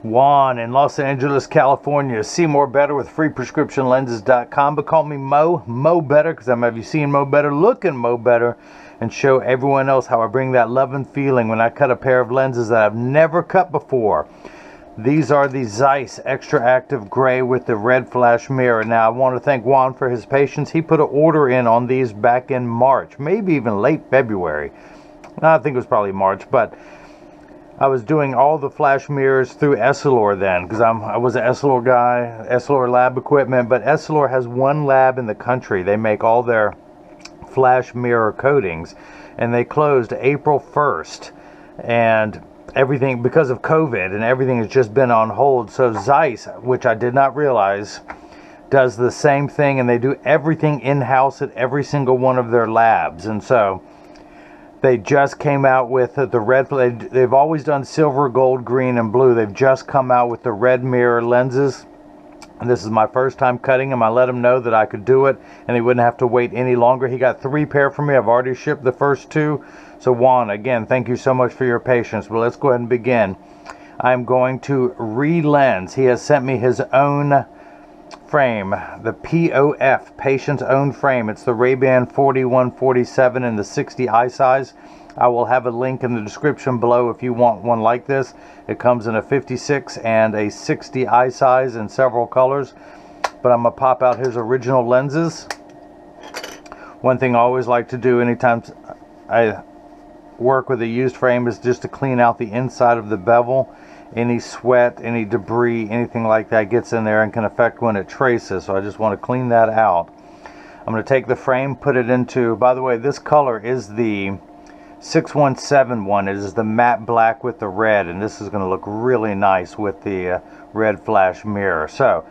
Juan in Los Angeles, California. See more better with freeprescriptionlenses.com. But call me Mo Better, because I'm have you seen Mo Better looking Mo Better, and show everyone else how I bring that love and feeling when I cut a pair of lenses that I've never cut before. These are the Zeiss Extra Active Gray with the red flash mirror. Now I want to thank Juan for his patience. He put an order in on these back in March, maybe even late February. I think it was probably March, but I was doing all the flash mirrors through Essilor then, because I was an Essilor guy, Essilor lab equipment, but Essilor has one lab in the country. They make all their flash mirror coatings, and they closed April 1st, and everything, because of COVID, and everything has just been on hold. So Zeiss, which I did not realize, does the same thing, and they do everything in-house at every single one of their labs. And so they just came out with the red. They've always done silver, gold, green, and blue. They've just come out with the red mirror lenses. And this is my first time cutting them. I let him know that I could do it and he wouldn't have to wait any longer. He got 3 pair for me. I've already shipped the first 2. So Juan, again, thank you so much for your patience. But let's go ahead and begin. I'm going to re-lens. He has sent me his own frame, the POF, patient's own frame. It's the RayBan 4147 in the 60 eye size. I will have a link in the description below if you want one like this. It comes in a 56 and a 60 eye size in several colors. But I'm going to pop out his original lenses. One thing I always like to do anytime I work with a used frame is just to clean out the inside of the bevel. Any sweat, any debris, anything like that gets in there and can affect when it traces. So I just want to clean that out. I'm going to take the frame, put it into, by the way, this color is the 617 one. It is the matte black with the red, and this is going to look really nice with the red flash mirror. So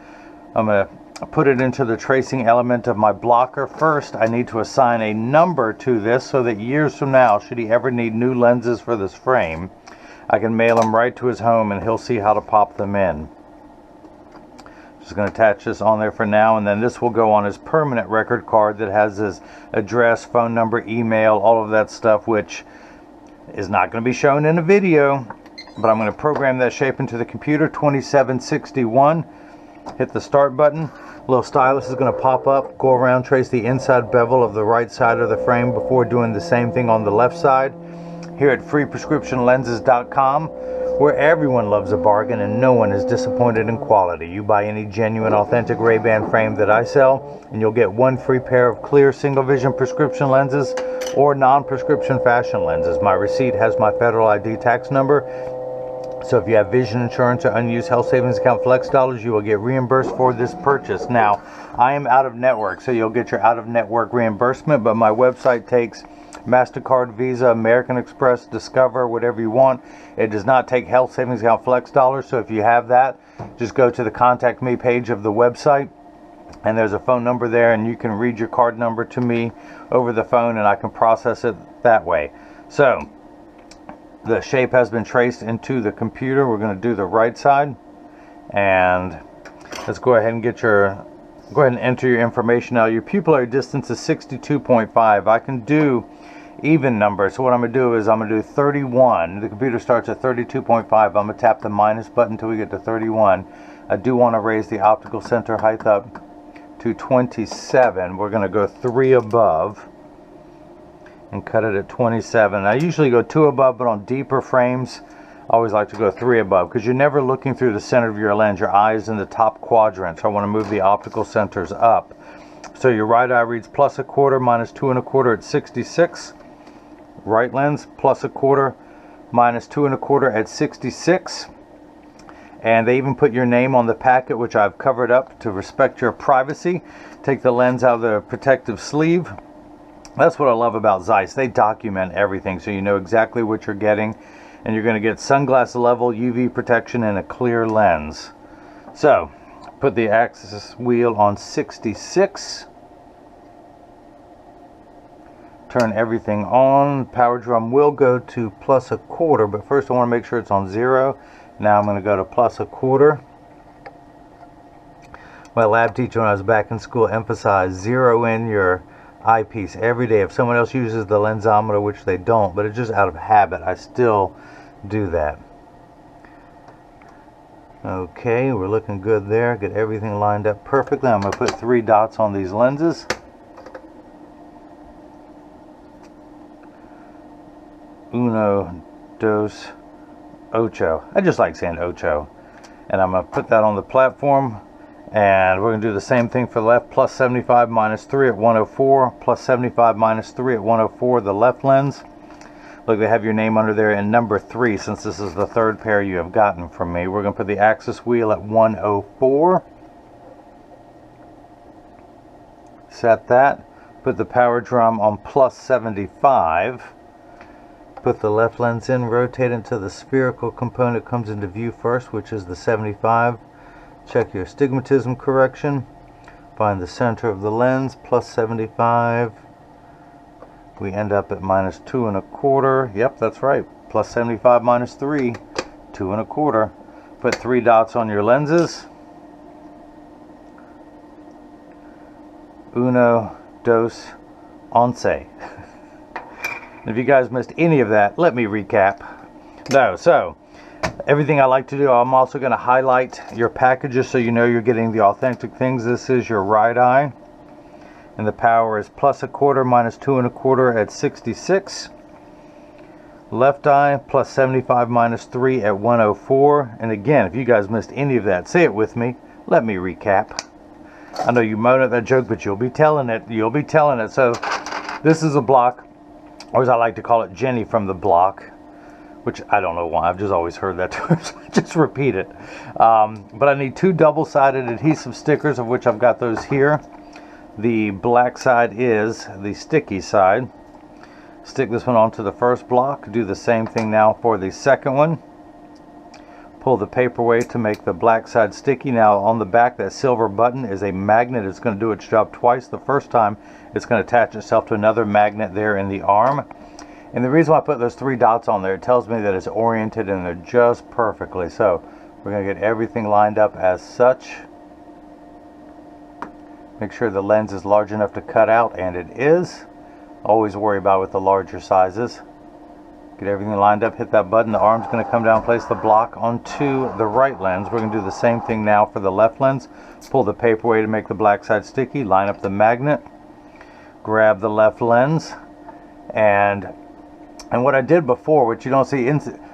I'm going to put it into the tracing element of my blocker. First, I need to assign a number to this so that years from now, should he ever need new lenses for this frame, I can mail them right to his home and he'll see how to pop them in. Just going to attach this on there for now, and then this will go on his permanent record card that has his address, phone number, email, all of that stuff, which is not going to be shown in a video, but I'm going to program that shape into the computer. 2761. Hit the start button. Little stylus is going to pop up, go around, trace the inside bevel of the right side of the frame before doing the same thing on the left side. Here at freeprescriptionlenses.com, where everyone loves a bargain and no one is disappointed in quality. You buy any genuine, authentic RayBan frame that I sell, and you'll get 1 free pair of clear single vision prescription lenses or non-prescription fashion lenses. My receipt has my federal ID tax number, so if you have vision insurance or unused health savings account flex dollars, you will get reimbursed for this purchase. Now, I am out of network, so you'll get your out of network reimbursement, but my website takes MasterCard, Visa, American Express, Discover, whatever you want. It does not take health savings account flex dollars, so if you have that, just go to the contact me page of the website, and there's a phone number there, and you can read your card number to me over the phone, and I can process it that way. So the shape has been traced into the computer. We're going to do the right side, and let's go ahead and go ahead and enter your information. Now your pupillary distance is 62.5. I can do even numbers, so what I'm going to do is I'm going to do 31. The computer starts at 32.5. I'm going to tap the minus button until we get to 31. I do want to raise the optical center height up to 27. We're going to go 3 above and cut it at 27. I usually go 2 above, but on deeper frames I always like to go 3 above, because you're never looking through the center of your lens. Your eye is in the top quadrant, so I want to move the optical centers up. So your right eye reads +1/4 minus 2 1/4 at 66. Right lens +1/4 minus 2 1/4 at 66. And they even put your name on the packet, which I've covered up to respect your privacy. Take the lens out of the protective sleeve. That's what I love about Zeiss. They document everything, so you know exactly what you're getting. And you're going to get sunglass level UV protection and a clear lens. So, put the axis wheel on 66. Turn everything on. Power drum will go to +1/4, but first I want to make sure it's on 0. Now I'm going to go to +1/4. My lab teacher when I was back in school emphasized zero in your eyepiece every day. If someone else uses the lensometer, which they don't, but it's just out of habit, I still do that. Okay, we're looking good there. Get everything lined up perfectly. I'm going to put 3 dots on these lenses. Uno, dos, ocho. I just like saying ocho. And I'm going to put that on the platform. And we're going to do the same thing for the left. Plus 75 minus 3 at 104. Plus 75 minus 3 at 104, the left lens. Look, they have your name under there in number 3, since this is the 3rd pair you have gotten from me. We're going to put the axis wheel at 104. Set that. Put the power drum on plus 75. Put the left lens in, rotate until the spherical component comes into view first, which is the 75. Check your astigmatism correction. Find the center of the lens, plus 75. We end up at minus 2 1/4. Yep, that's right. Plus 75 minus 3, 2 1/4. Put 3 dots on your lenses. Uno, dos, once. If you guys missed any of that, let me recap. No, so everything I like to do, I'm also going to highlight your packages so you know you're getting the authentic things. This is your right eye. And the power is plus 1/4 minus 2 1/4 at 66. Left eye plus 75 minus 3 at 104. And again, if you guys missed any of that, say it with me. Let me recap. I know you moan at that joke, but you'll be telling it. You'll be telling it. So this is a block, or as I like to call it, Jenny from the block. Which I don't know why. I've just always heard that term. So just repeat it. But I need 2 double-sided adhesive stickers, of which I've got those here. The black side is the sticky side. Stick this one onto the first block. Do the same thing now for the second one. Pull the paperweight to make the black side sticky. Now on the back, that silver button is a magnet. It's going to do its job twice. The first time, it's going to attach itself to another magnet there in the arm. And the reason why I put those 3 dots on there, it tells me that it's oriented and they're just perfectly. So we're going to get everything lined up as such. Make sure the lens is large enough to cut out, and it is. Always worry about with the larger sizes. Get everything lined up, hit that button. The arm's going to come down, place the block onto the right lens. We're going to do the same thing now for the left lens. Pull the paperweight to make the black side sticky. Line up the magnet. Grab the left lens. And what I did before, which you don't see,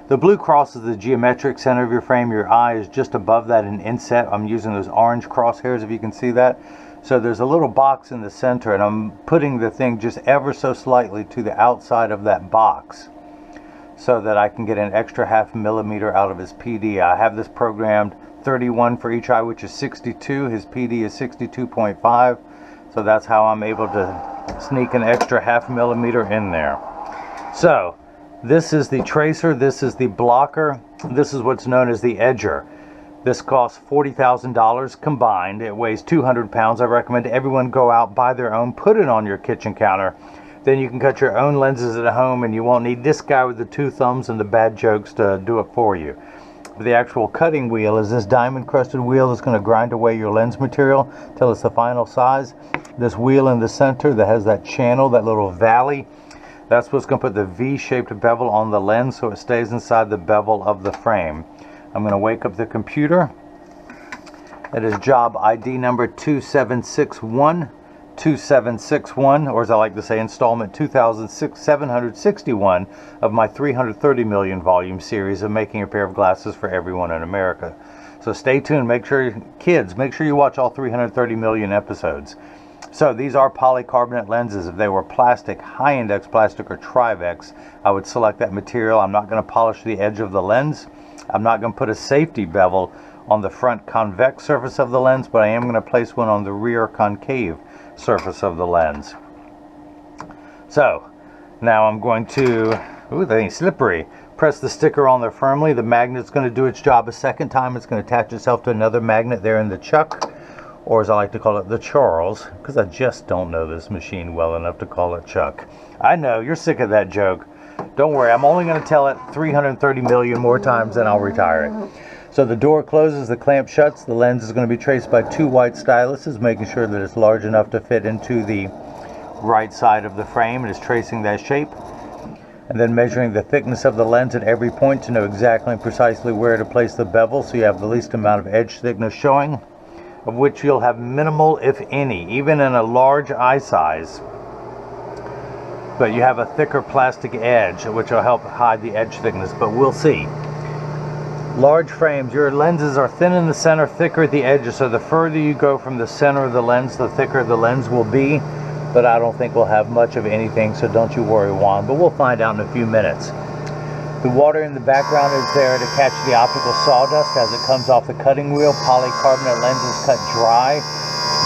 the blue cross is the geometric center of your frame. Your eye is just above that in inset. I'm using those orange crosshairs, if you can see that. So there's a little box in the center, and I'm putting the thing just ever so slightly to the outside of that box so that I can get an extra ½ millimeter out of his PD. I have this programmed 31 for each eye, which is 62. His PD is 62.5. So that's how I'm able to sneak an extra ½ millimeter in there. So this is the tracer, this is the blocker, this is what's known as the edger. This costs $40,000 combined. It weighs 200 pounds. I recommend everyone go out, buy their own, put it on your kitchen counter. Then you can cut your own lenses at home, and you won't need this guy with the 2 thumbs and the bad jokes to do it for you. The actual cutting wheel is this diamond crusted wheel that's going to grind away your lens material till it's the final size. This wheel in the center that has that channel, that little valley, that's what's going to put the V-shaped bevel on the lens so it stays inside the bevel of the frame. I'm going to wake up the computer. That is job ID number 2761, 2761, or as I like to say, installment 2761 of my 330 million volume series of making a pair of glasses for everyone in America. So stay tuned. Make sure, kids, make sure you watch all 330 million episodes. So these are polycarbonate lenses. If they were plastic, high index plastic or Trivex, I would select that material. I'm not going to polish the edge of the lens. I'm not going to put a safety bevel on the front convex surface of the lens, but I am going to place one on the rear concave surface of the lens. So now I'm going to, ooh, that ain't slippery. Press the sticker on there firmly. The magnet's going to do its job a second time. It's going to attach itself to another magnet there in the chuck, or as I like to call it, the Charles, because I just don't know this machine well enough to call it Chuck. I know, you're sick of that joke. Don't worry, I'm only going to tell it 330 million more times, then I'll retire it. So the door closes, the clamp shuts, the lens is going to be traced by 2 white styluses, making sure that it's large enough to fit into the right side of the frame. It is tracing that shape. and then measuring the thickness of the lens at every point to know exactly and precisely where to place the bevel so you have the least amount of edge thickness showing, of which you'll have minimal if any, even in a large eye size. But you have a thicker plastic edge which will help hide the edge thickness, but we'll see. Large frames, your lenses are thin in the center, thicker at the edges, so the further you go from the center of the lens, the thicker the lens will be. But I don't think we'll have much of anything, so don't you worry, Juan, but we'll find out in a few minutes. The water in the background is there to catch the optical sawdust as it comes off the cutting wheel. Polycarbonate lenses cut dry,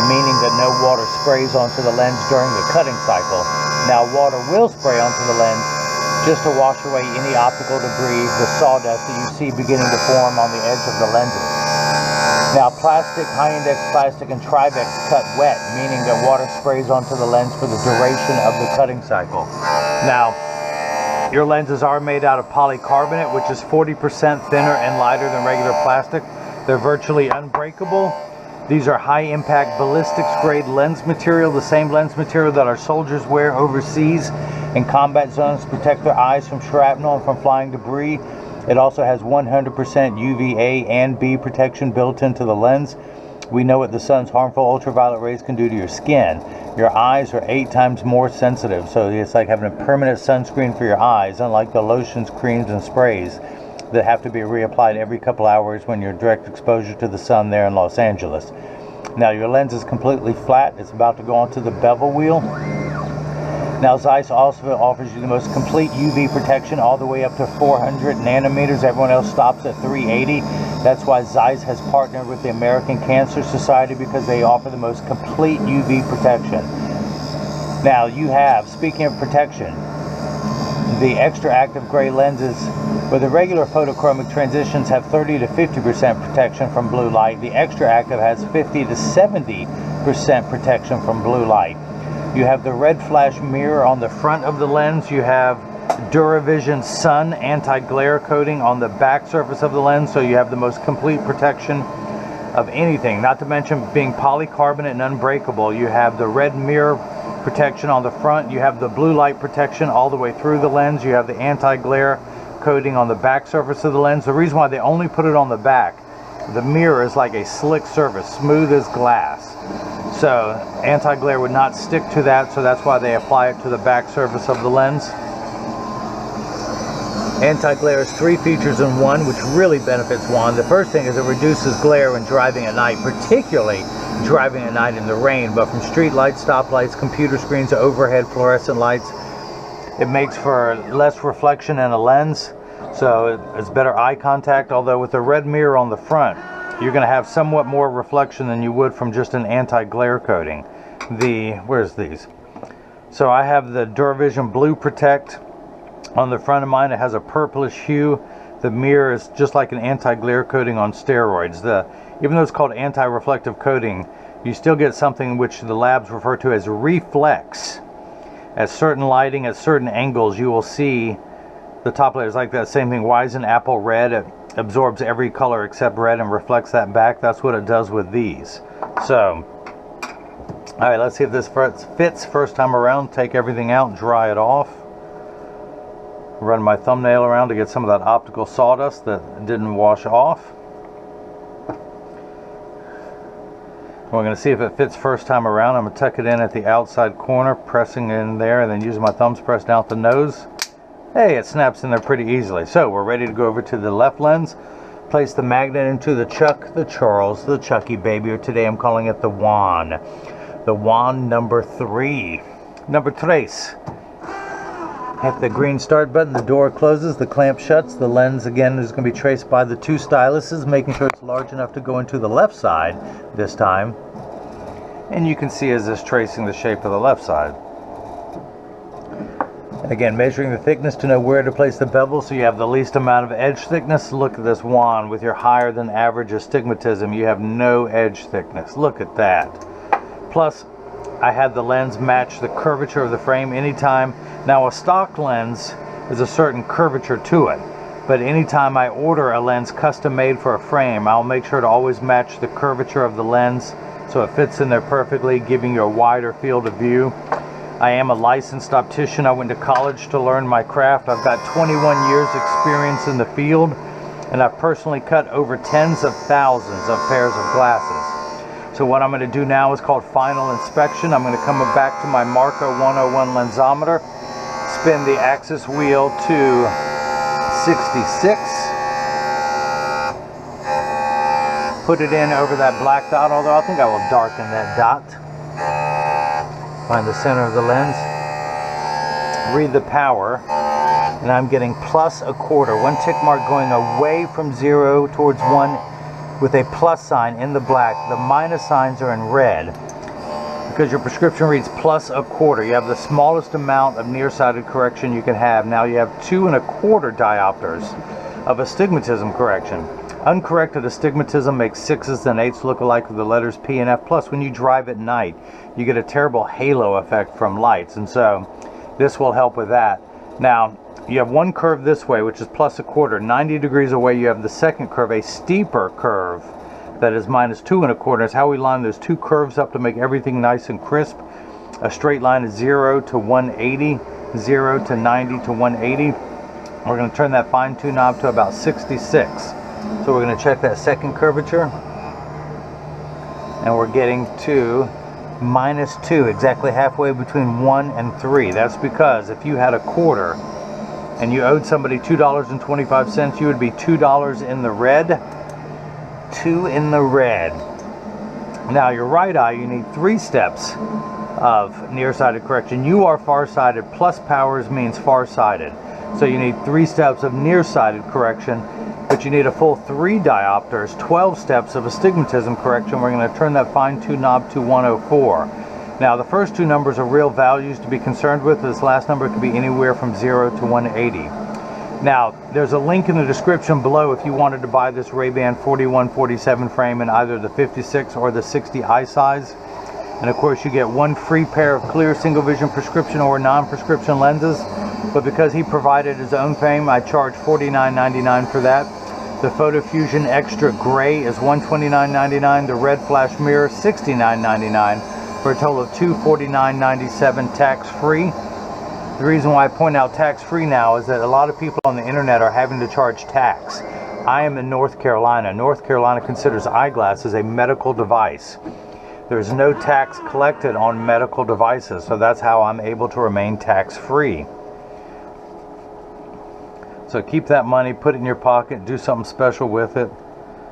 meaning that no water sprays onto the lens during the cutting cycle. Now water will spray onto the lens just to wash away any optical debris, the sawdust that you see beginning to form on the edge of the lenses. Now plastic, high-index plastic, and Trivex cut wet, meaning that water sprays onto the lens for the duration of the cutting cycle. Now, your lenses are made out of polycarbonate, which is 40% thinner and lighter than regular plastic. They're virtually unbreakable. These are high-impact ballistics-grade lens material, the same lens material that our soldiers wear overseas in combat zones to protect their eyes from shrapnel and from flying debris. It also has 100% UVA and B protection built into the lens. We know what the sun's harmful ultraviolet rays can do to your skin. Your eyes are 8 times more sensitive, so it's like having a permanent sunscreen for your eyes, unlike the lotions, creams, and sprays that have to be reapplied every couple hours when you're direct exposure to the sun there in Los Angeles. Now your lens is completely flat. It's about to go onto the bevel wheel. Now Zeiss also offers you the most complete UV protection all the way up to 400 nanometers. Everyone else stops at 380. That's why Zeiss has partnered with the American Cancer Society, because they offer the most complete UV protection. Now you have, speaking of protection, the extra active gray lenses where the regular photochromic transitions have 30 to 50% protection from blue light. The extra active has 50 to 70% protection from blue light. You have the red flash mirror on the front of the lens. You have DuraVision Sun anti-glare coating on the back surface of the lens, so you have the most complete protection of anything, not to mention being polycarbonate and unbreakable. You have the red mirror protection on the front. You have the blue light protection all the way through the lens. You have the anti-glare coating on the back surface of the lens. The reason why they only put it on the back, the mirror is like a slick surface, smooth as glass. So anti-glare would not stick to that, so that's why they apply it to the back surface of the lens. Anti-glare has 3 features in one, which really benefits Juan. The first thing is it reduces glare when driving at night, particularly driving at night in the rain, but from street lights, stoplights, computer screens, overhead fluorescent lights. It makes for less reflection in a lens, so it's better eye contact, although with the red mirror on the front, you're going to have somewhat more reflection than you would from just an anti-glare coating. Where's these? So I have the DuraVision Blue Protect on the front of mine. It has a purplish hue. The mirror is just like an anti-glare coating on steroids. Even though it's called anti-reflective coating, you still get something which the labs refer to as reflex. At certain lighting, at certain angles, you will see the top layer is like that same thing. Why isn't apple red? It absorbs every color except red and reflects that back. That's what it does with these. So, all right, let's see if this fits first time around. Take everything out, dry it off. Run my thumbnail around to get some of that optical sawdust that didn't wash off. We're going to see if it fits first time around. I'm going to tuck it in at the outside corner, pressing in there, and then using my thumbs press down at the nose. Hey, it snaps in there pretty easily. So we're ready to go over to the left lens. Place the magnet into the Chuck, the Charles, the Chucky baby, or today I'm calling it the Juan. The Juan number 3. Number 3. Hit the green start button, the door closes, the clamp shuts. The lens again is going to be traced by the 2 styluses, making sure it's large enough to go into the left side this time. And you can see as it's tracing the shape of the left side. Again, measuring the thickness to know where to place the bevel so you have the least amount of edge thickness. Look at this Juan with your higher than average astigmatism. You have no edge thickness. Look at that. Plus, I had the lens match the curvature of the frame anytime. Now, a stock lens is a certain curvature to it, but anytime I order a lens custom made for a frame, I'll make sure to always match the curvature of the lens so it fits in there perfectly, giving you a wider field of view. I am a licensed optician. I went to college to learn my craft. I've got 21 years experience in the field, and I've personally cut over tens of thousands of pairs of glasses. So what I'm going to do now is called final inspection. I'm going to come back to my Marco 101 lensometer, spin the axis wheel to 66, put it in over that black dot, although I think I will darken that dot. Find the center of the lens, read the power, and I'm getting +1/4, one tick mark going away from 0 towards 1 with a plus sign in the black. The minus signs are in red because your prescription reads +1/4. You have the smallest amount of nearsighted correction you can have. Now you have 2¼ diopters of astigmatism correction. Uncorrected astigmatism makes 6s and 8s look alike with the letters P and F. Plus, when you drive at night, you get a terrible halo effect from lights, and so this will help with that. Now, you have one curve this way, which is +1/4. 90 degrees away, you have the second curve, a steeper curve that is -2¼ It's how we line those two curves up to make everything nice and crisp. A straight line is 0 to 180, 0 to 90 to 180. We're going to turn that fine-tune knob to about 66. So we're going to check that second curvature, and we're getting to -2, exactly halfway between 1 and 3. That's because if you had a quarter and you owed somebody $2.25, you would be $2 in the red, 2 in the red. Now your right eye, you need 3 steps of nearsighted correction. You are farsighted, plus powers means farsighted. So you need 3 steps of nearsighted correction, but you need a full 3 diopters, 12 steps of astigmatism correction. We're going to turn that fine-tune knob to 104. Now the first 2 numbers are real values to be concerned with. This last number could be anywhere from 0 to 180. Now there's a link in the description below if you wanted to buy this RayBan 4147 frame in either the 56 or the 60 eye size. And of course you get 1 free pair of clear single vision prescription or non-prescription lenses. But because he provided his own frame, I charge $49.99 for that. The PhotoFusion Extra Gray is $129.99. The Red Flash Mirror, $69.99, for a total of $249.97 tax-free. The reason why I point out tax-free now is that a lot of people on the internet are having to charge tax. I am in North Carolina. North Carolina considers eyeglasses a medical device. There's no tax collected on medical devices, so that's how I'm able to remain tax-free. So keep that money, put it in your pocket, do something special with it.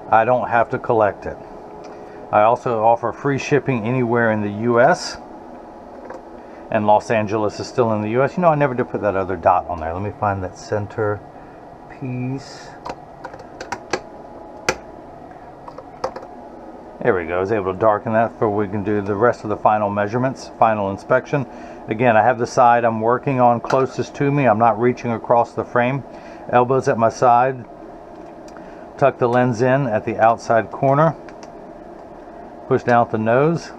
I don't have to collect it. I also offer free shipping anywhere in the US. And Los Angeles is still in the US. You know, I never did put that other dot on there. Let me find that center piece. There we go. I was able to darken that before we can do the rest of the final measurements, final inspection. Again, I have the side I'm working on closest to me. I'm not reaching across the frame. Elbows at my side. Tuck the lens in at the outside corner. Push down at the nose.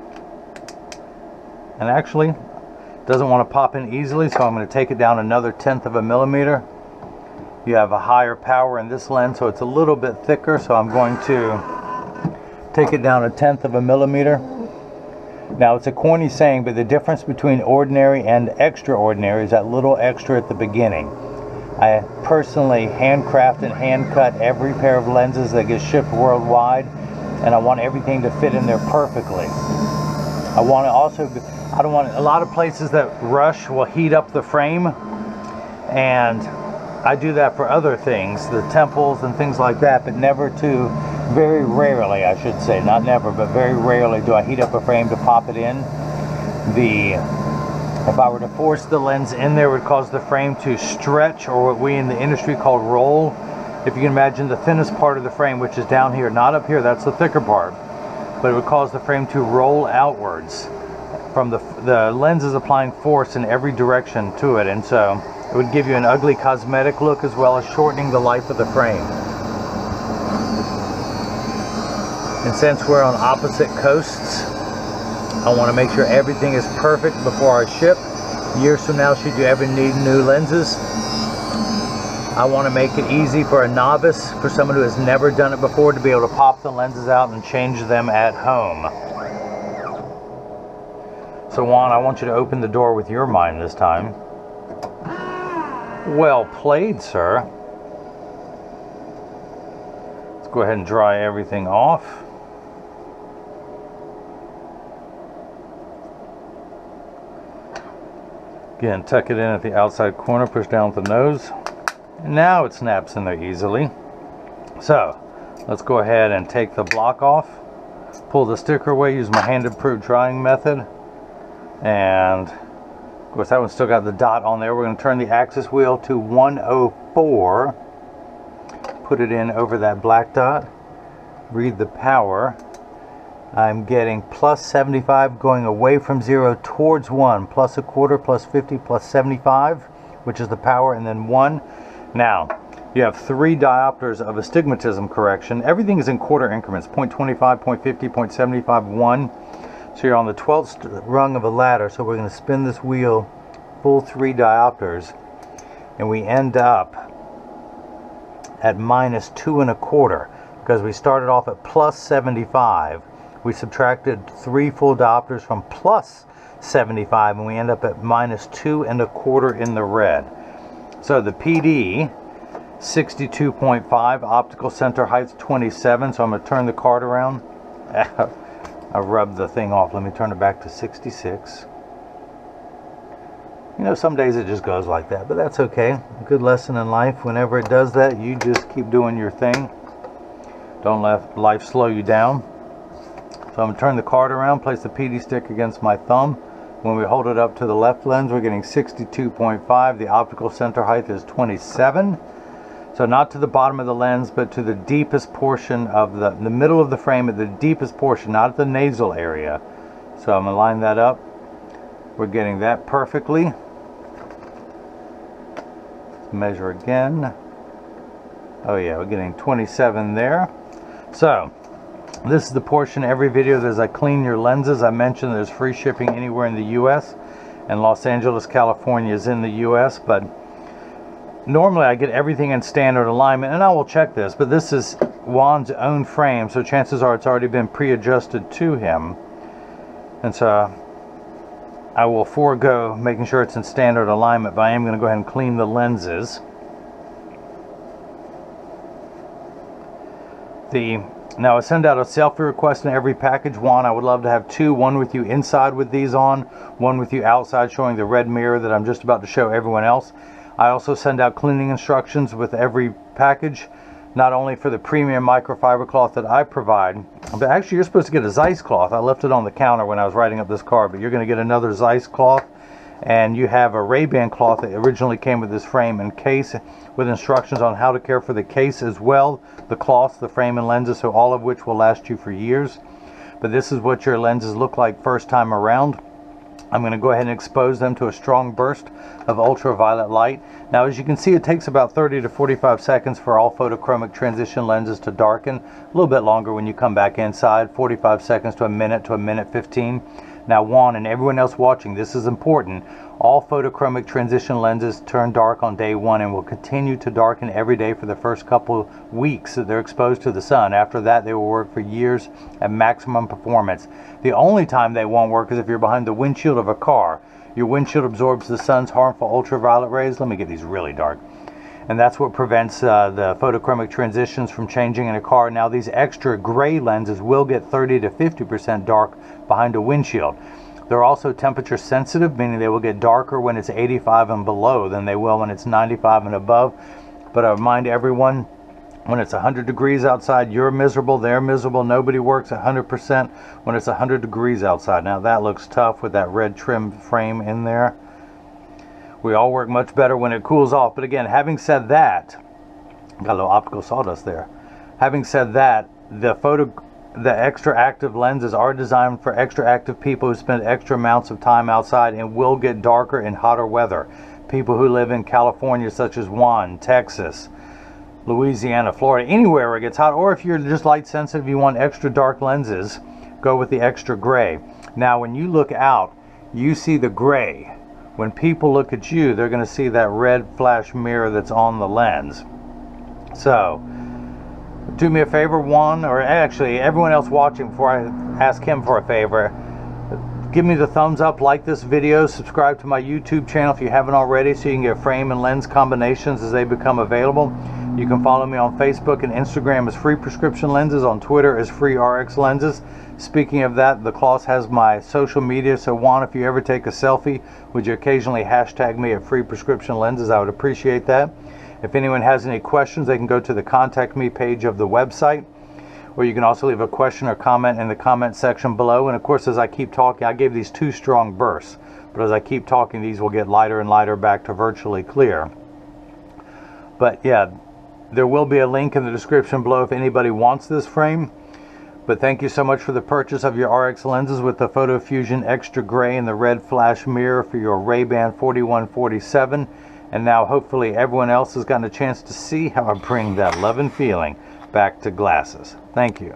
And actually, it doesn't want to pop in easily, so I'm going to take it down another 1/10 of a millimeter. You have a higher power in this lens, so it's a little bit thicker, so I'm going to take it down 1/10 of a millimeter. Now, it's a corny saying, but the difference between ordinary and extraordinary is that little extra at the beginning. I personally handcraft and hand cut every pair of lenses that get shipped worldwide, and I want everything to fit in there perfectly. I don't want a lot of places that rush will heat up the frame, and I do that for other things, the temples and things like that, but never to, very rarely I should say, not never, but very rarely do I heat up a frame to pop it in. If I were to force the lens in there, it would cause the frame to stretch, or what we in the industry call roll. If you can imagine the thinnest part of the frame, which is down here, not up here, that's the thicker part, but it would cause the frame to roll outwards from the lens is applying force in every direction to it, and so it would give you an ugly cosmetic look as well as shortening the life of the frame. And since we're on opposite coasts, I want to make sure everything is perfect before I ship. Years from now, should you ever need new lenses, I want to make it easy for a novice, for someone who has never done it before, to be able to pop the lenses out and change them at home. So Juan, I want you to open the door with your mind this time. Well played, sir. Let's go ahead and dry everything off. Again, tuck it in at the outside corner, push down with the nose. And now it snaps in there easily. So, let's go ahead and take the block off. Pull the sticker away, use my hand-approved drying method. And, of course, that one's still got the dot on there. We're going to turn the axis wheel to 104. Put it in over that black dot. Read the power. I'm getting plus 75 going away from 0 towards 1. Plus a quarter, plus 50, plus 75, which is the power, and then 1. Now, you have 3 diopters of astigmatism correction. Everything is in quarter increments, 0.25, 0.50, 0.75, 1. So you're on the 12th rung of a ladder, so we're going to spin this wheel full 3 diopters, and we end up at minus 2 1/4, because we started off at plus 75. We subtracted 3 full diopters from plus 75, and we end up at minus 2 1/4 in the red. So the PD, 62.5, optical center height 27, so I'm going to turn the card around. I rubbed the thing off. Let me turn it back to 66. You know, some days it just goes like that, but that's okay. A good lesson in life. Whenever it does that, you just keep doing your thing. Don't let life slow you down. So I'm going to turn the card around, place the PD stick against my thumb. When we hold it up to the left lens, we're getting 62.5. The optical center height is 27. So not to the bottom of the lens, but to the deepest portion of the middle of the frame, at the deepest portion, not at the nasal area. So I'm going to line that up. We're getting that perfectly. Let's measure again. Oh yeah, we're getting 27 there. So this is the portion every video that as I clean your lenses. I mentioned there's free shipping anywhere in the US, and Los Angeles, California is in the US, but normally I get everything in standard alignment, and I will check this, but this is Juan's own frame, so chances are it's already been pre-adjusted to him. And so I will forego making sure it's in standard alignment, but I am going to go ahead and clean the lenses. Now I send out a selfie request in every package. Juan, I would love to have 2, one with you inside with these on, one with you outside showing the red mirror that I'm just about to show everyone else. I also send out cleaning instructions with every package, not only for the premium microfiber cloth that I provide, but actually you're supposed to get a Zeiss cloth. I left it on the counter when I was writing up this card, but you're going to get another Zeiss cloth, and you have a RayBan cloth that originally came with this frame and case, with instructions on how to care for the case as well, the cloth, the frame and lenses, so all of which will last you for years. But this is what your lenses look like first time around. I'm going to go ahead and expose them to a strong burst of ultraviolet light. Now, as you can see, it takes about 30 to 45 seconds for all photochromic transition lenses to darken. A little bit longer when you come back inside, 45 seconds to a minute 15. Now, Juan and everyone else watching, this is important. All photochromic transition lenses turn dark on day 1 and will continue to darken every day for the first couple weeks that they're exposed to the sun. After that, they will work for years at maximum performance. The only time they won't work is if you're behind the windshield of a car. Your windshield absorbs the sun's harmful ultraviolet rays. Let me get these really dark. And that's what prevents the photochromic transitions from changing in a car. Now, these extra gray lenses will get 30 to 50% dark behind a windshield. They're also temperature sensitive, meaning they will get darker when it's 85 and below than they will when it's 95 and above. But I remind everyone, when it's 100 degrees outside, you're miserable, they're miserable, nobody works 100% when it's 100 degrees outside. Now that looks tough with that red trim frame in there. We all work much better when it cools off. But again, having said that, got a little optical sawdust there. Having said that, the extra active lenses are designed for extra active people who spend extra amounts of time outside and will get darker in hotter weather. People who live in California, such as Juan, Texas, Louisiana, Florida, anywhere where it gets hot. Or if you're just light sensitive, you want extra dark lenses, go with the extra gray. Now, when you look out, you see the gray. When people look at you, they're going to see that red flash mirror that's on the lens. So, do me a favor, Juan, or actually everyone else watching, before I ask him for a favor, Give me the thumbs up, like this video, subscribe to my YouTube channel if you haven't already so you can get frame and lens combinations as they become available. You can follow me on Facebook and Instagram as Free Prescription Lenses, on Twitter as Free RX Lenses. Speaking of that, the Kloss has my social media, so Juan, if you ever take a selfie, would you occasionally hashtag me at Free Prescription Lenses? I would appreciate that. If anyone has any questions, they can go to the Contact Me page of the website, or you can also leave a question or comment in the comment section below. And of course, as I keep talking, I gave these 2 strong bursts, but as I keep talking, these will get lighter and lighter back to virtually clear. But yeah, there will be a link in the description below if anybody wants this frame. But thank you so much for the purchase of your RX lenses with the PhotoFusion Extra Gray and the red flash mirror for your RayBan 4147. And now hopefully everyone else has gotten a chance to see how I bring that love and feeling back to glasses. Thank you.